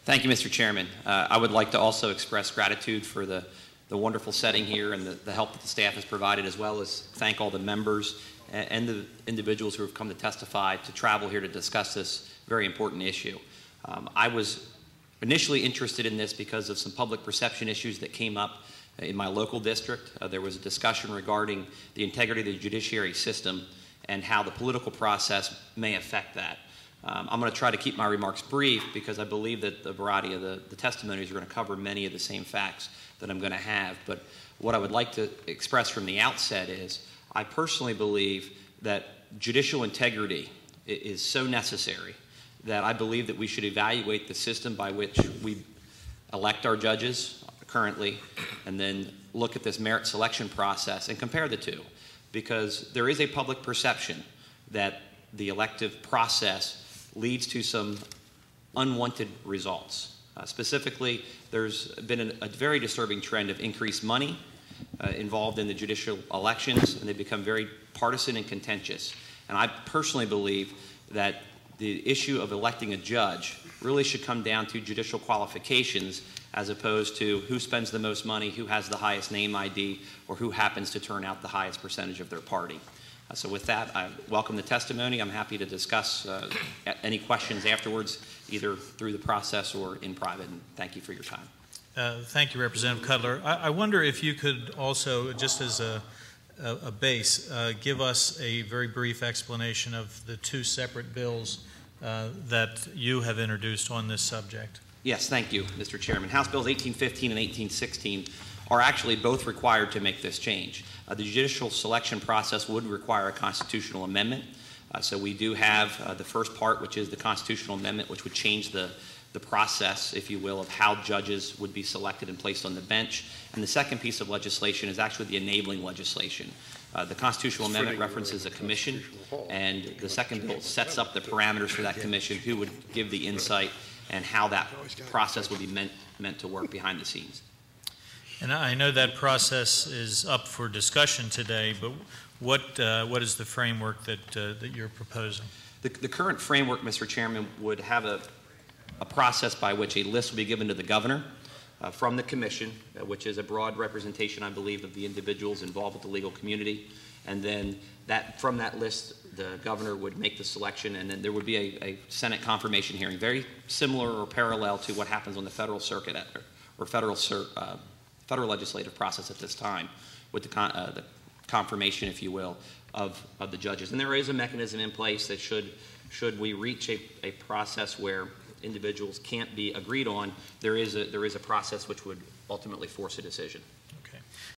Thank you, Mr. Chairman. I would like to also express gratitude for the wonderful setting here and the help that the staff has provided, as well as thank all the members and the individuals who have come to testify to travel here to discuss this very important issue. I was initially interested in this because of some public perception issues that came up in my local district. There was a discussion regarding the integrity of the judiciary system and how the political process may affect that. I'm going to try to keep my remarks brief because I believe that the variety of the testimonies are going to cover many of the same facts that I'm going to have. But what I would like to express from the outset is I personally believe that judicial integrity is so necessary that I believe that we should evaluate the system by which we elect our judges currently and then look at this merit selection process and compare the two, because there is a public perception that the elective process leads to some unwanted results. Specifically, there's been a very disturbing trend of increased money involved in the judicial elections, and they become very partisan and contentious. And I personally believe that the issue of electing a judge really should come down to judicial qualifications as opposed to who spends the most money, who has the highest name ID, or who happens to turn out the highest percentage of their party. So with that, I welcome the testimony. I'm happy to discuss any questions afterwards, either through the process or in private, and thank you for your time. Thank you, Representative Cutler. I wonder if you could also, just as a base, give us a very brief explanation of the two separate bills that you have introduced on this subject. Yes, thank you, Mr. Chairman. House Bills 1815 and 1816 are actually both required to make this change. The judicial selection process would require a constitutional amendment. So we do have the first part, which is the constitutional amendment, which would change the process, if you will, of how judges would be selected and placed on the bench. And the second piece of legislation is actually the enabling legislation. The constitutional amendment references a commission, and the second bill sets up the parameters for that commission, who would give the insight and how that process would be meant to work behind the scenes. And I know that process is up for discussion today, but what is the framework that you're proposing? The current framework, Mr. Chairman, would have a process by which a list will be given to the governor from the commission, which is a broad representation, I believe, of the individuals involved with the legal community. And then from that list, the governor would make the selection, and then there would be a Senate confirmation hearing, very similar or parallel to what happens on the federal circuit or federal legislative process at this time, with the confirmation, if you will, of the judges. And there is a mechanism in place that should we reach a process where individuals can't be agreed on, there is a process which would ultimately force a decision.